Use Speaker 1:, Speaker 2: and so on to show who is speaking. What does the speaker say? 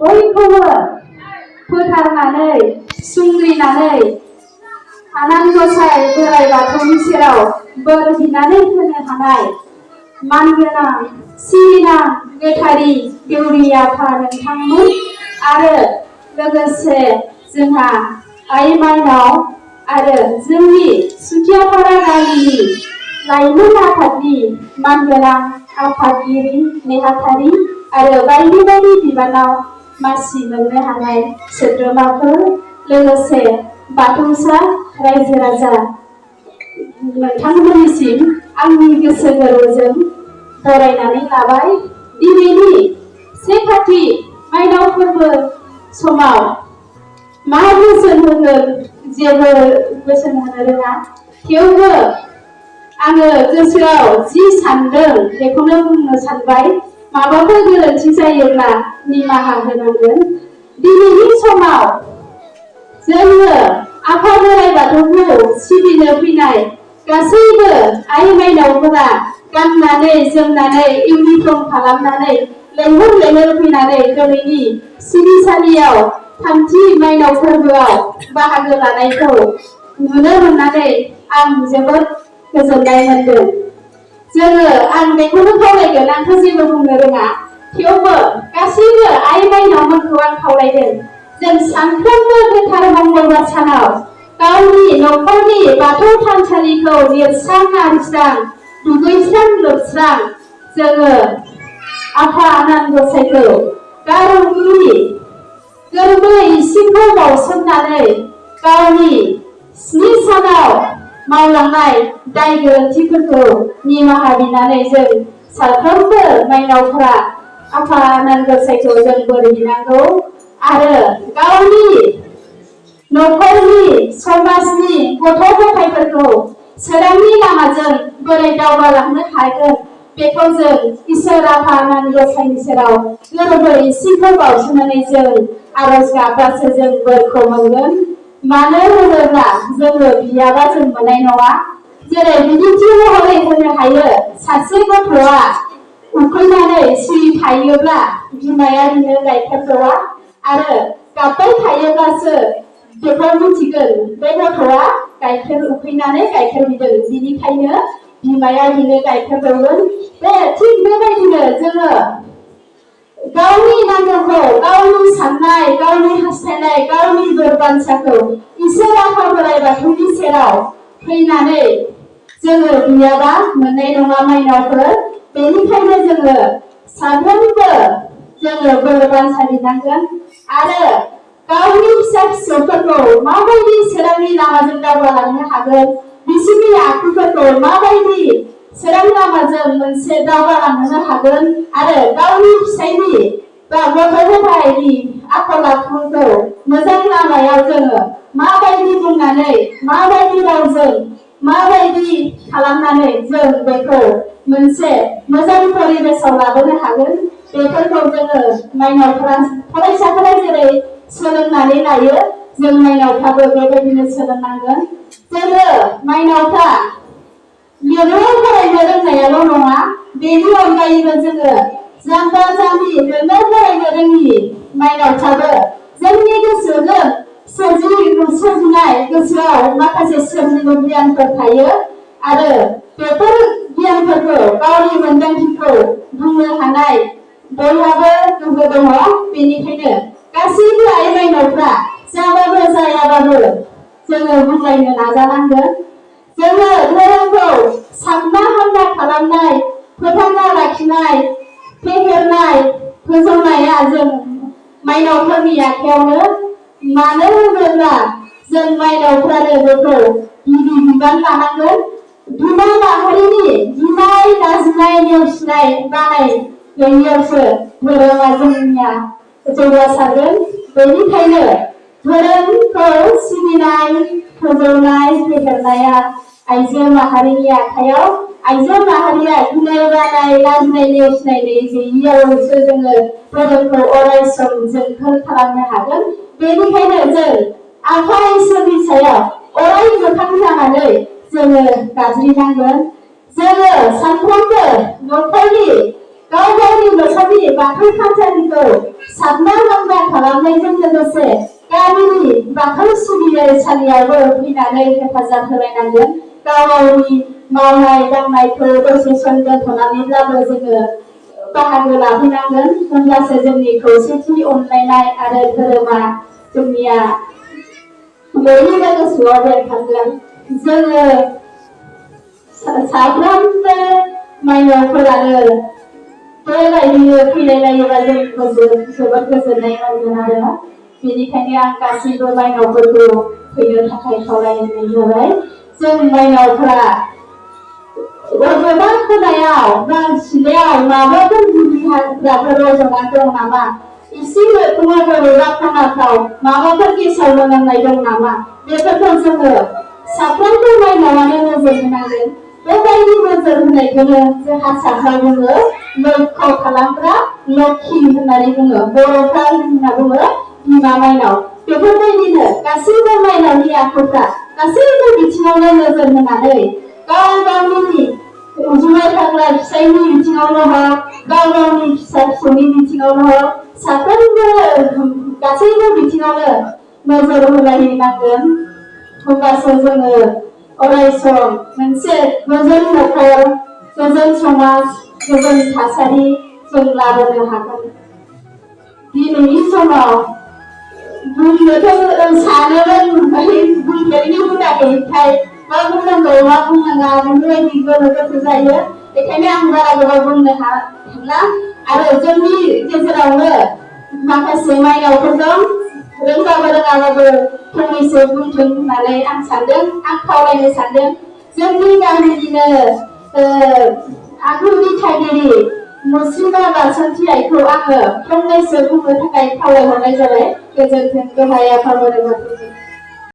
Speaker 1: बयखौबो फोथारनानै सुंग्रिनानै आनान गसाइ बोराइ बाथौनि सेराव बोर बिनानै होनो हानाय मानगोनां सिबिनां गोथारि देउरि आफा नोंथांमोन आरो लोगोसे जोंहा आइ माइनाव आरो जोंनि सुथियापारा गामिनि लाइमोन आफादनि मानगोनां आफादगिरि नेहाथारि आरो बायदि बायदि बिबानाव मासि मोननो हानाय सोद्रोमाफोर लोगोसे बाथौसा रायजो राजा नोंथांमोननिसिम आंनि गोसो गोरबोजों बरायनानै लाबाय। दिनैनि से खाथि माइनाव फोरबो समाव मा बोसोन होगोन जेबो बोसोन होनो रोङा, थेवबो आङो गोसोआव जि सानदों बेखौनो बुंनो सानबाय। माबाफोर गोरोन्थि जायोब्ला निमाहा होनांगोन। दिनैनि समाव जोङो आफा बोराइ बाथौखौ सिबिनो फैनाय गासैबो आइ माइनावफोरा गाननानै जोमनानै इउनिफर्म खालामनानै लैहोर लैहोर फैनानै दिनैनि सिबिसालियाव थामथि माइनाव फोरबोआव बाहागो लानायखौ नुनो मोननानै आं जोबोद गोजोननाय मोनदों। आं बेखौनो खावलायगोन, आंथ' जेबो बुंनो रोङा, थेवबो गासैबो आइ माइनावमोनखौ आं खावलायदों जों सानफ्रोमबो गोथार मंगलबार सानाव गावनि नखरनि बाथौ थानसालिखौ लिरस्रां आरिस्रां दुगैस्रां लोबस्रां जोङो आफा आनान गसाइखौ गावनि गोरबो इसिंखौ बावसोमनानै गावनि 7 सानाव मावलांनाय दाय गोरोन्थिफोरखौ निमाहा बिनानै जों साफ्रोमबो माइनावफोरा आफा आनान गसाइखौ जों बोर बिनांगौ आरो गावनि नखरनि समाजनि गथ' गथायफोरखौ सोरांनि लामाजों बोरै दावगालांनो हागोन बेखौ जों इसोर आफा आनान गसाइनि सेराव गोरबो इसिंखौ बावसोमनानै जों आरज गाबब्लासो जों बोरखौ मोनगोन। मानो होनोब्ला जोङो बियाबा जों मोननाय नङा। जेरै बिदिन्थि महरै होनो हायो, सासे गथ'आ उखैनानै सिरि थायोब्ला बिमाया बिनो गाइखेर दौआ आरो गाबबाय थायोब्लासो बेखौ मिथिगोन बे गथ'आ गाइखेर उखैनानै गाइखेर बिदों, बिनिखायनो बिमाया बिनो गाइखेर दौगोन। थिग बेबायदिनो जोङो गावनि नांगौखौ, गावनि साननाय, गावनि हास्थायनाय, गावनि बोर बान्साखौ इसोर आफा बोराइ बाथौनि सेराव फैनानै जोङो बियाबा मोननाय नङा माइनावफोर। बेनिखायनो जोङो साफ्रोमबो जोङो बोर बान्सा बिनांगोन आरो गावनि फिसा फिसौफोरखौ माबायदि सोरांनि लामाजों दावगालांनो हागोन, बिसोरनि आखुफोरखौ माबायदि सोरां लामाजों मोनसे दावगालांनो हागोन आरो गावनि फिसायनि बा गथ' गथायनि आखल आखुखौ मोजां लामायाव जोङो माबायदि बुंनानै, माबायदि रावजों, माबायदि खालामनानै जों बेखौ मोनसे मोजां परिबेसाव लाबोनो हागोन बेफोरखौ जोङो माइनावफोरा, फरायसाफोरा जेरै सोलोंनानै लायो जों माइनावफ्राबो बेबायदिनो सोलोंनांगोन। जोङो माइनावफ्रा लिरनो फरायनो रोंनायाल' नङा, बेनि अनगायैबो जोङो जाम्बा जाम्बि लिरनो फरायनो रोङि माइनावफ्राबो जोंनि गोसोजों सोरजिनाय गोसोआव माखासे सोरजिलु गियानफोर थायो आरो बेफोर गियानफोरखौ, गावनि मोन्दांथिखौ बुंनो हानाय बयहाबो गोहो दङ। बेनिखायनो गासैबो आइ माइनावफ्रा जाबाबो जायाबाबो जोङो बुंलायनो नाजानांगोन। जोङो धोरोमखौ सानना हामना खालामनाय, फोथांना लाखिनाय, फेहेरनाय, फोजौनाया जों माइनावफोरनि आखायावनो। मानो होनोब्ला जों माइनावफ्रानो बेखौ गिबि बिबान लानांगोन। बिमा माहारिनि गिनाय लाजिनाय नेवसिनाय बानाय गैयैयावसो धोरोमा जोंनिया जौगासारगोन। बेनिखायनो धोरोमखौ सिबिनाय, फोजौनाय, फेहेरनाया आइजो माहारिनि आखायाव। आइजो माहारिया गिनाय बानाय लाजिनाय नेवसिनाय गैयैयावसो जोङो धोरोमखौ अरायसम जोंथोर खालामनो हागोन। बेनिखायनो जों आफा इसोरनि सायाव अराय मोखां जानानै जोङो गाबज्रिनांगोन। जोङो सानफ्रोमबो नखरनि गाव गावनि न'खरनि बाथौ थानसालिखौ साबना हामना खालामनायजों लोगोसे गामिनि बाथौ सिबिसालियावबो फैनानै हेफाजाब होलायनांगोन। गाव गावनि मावनाय दांनायखौ दसे सम दोनथ'नानैब्लाबो जोङो बाहागो लाफैनांगोन। होनब्लासो जोंनि खौसेथि अनलायनाय आरो धोरोमा जोंनिया बयनिबो गोसोआव बेरखांगोन। जोङो साफ्रोमबो माइनावफोरानो बेबायदिनो फैलायलायोबा जों जोबोद गोजोननाय मोनगोन आरो बेनिखायनो आं गासैबो माइनावफोरखौ फैनो थाखाय खावलायनाय जाबाय। जों माइनावफोरा बबेबा खनायाव बा सिलायाव माबाफोर गुदि हाग्राफोर रज'ना दं नामा, एसे बबेबा खनाफ्राव माबाफोर गेसाव मोनामनाय दं नामा, बेफोरखौ जोङो साफ्रोमबो माइनावानो नोजोर होनांगोन। बेबायदि नोजोर होनायखौनो जों हारसाफ्रा बुङो लक्ष्य खालामग्रा लक्षी होननानै बुङो। बर'फ्रा होनना बुङो बिमा माइनाव। बेफोरबायदिनो गासैबो माइनावनि आखुफ्रा गासैबो बिथिङावनो नोजोर होनानै गाव गावनि जुमाय फाग्ला फिसायनि बिथिङावनो हक, गाव गावनि फिसा फिसौनि बिथिङावनो हक, साफ्रोमबो गासैबो बिथिङावनो नोजोर होलायनांगोन। होमब्लासो जोङो अरायसम मोनसे गोजोन न'खर, गोजोन समाज, गोजोन थासारि जों लाबोनो हागोन। दिनैनि समाव बुंनोथ' सानोमोन, बुंफेरनो हुदा गैयैखाय मा बुंनांगौ मा बुंनाङा बेफोरबायदि गोनो गोथो जायो। बेखायनो आं बारा गोबाव बुंनो हाला आरो जोंनि गेजेरावनो माखासे माइनावफोर दं, रोंबाबो रोङाबाबो फंनैसो बुंथों होननानै आं सानदों, आं खावलायनो सानदों। जोंनि गामिनिनो आगु दिथागिरि मुस्रिमा बासन्ति आइखौ आङो फंनैसो बुंनो थाखाय खावलायहरनाय जाबाय। गोजोन्थों। दोहाय आफा बोराइ बाथौनि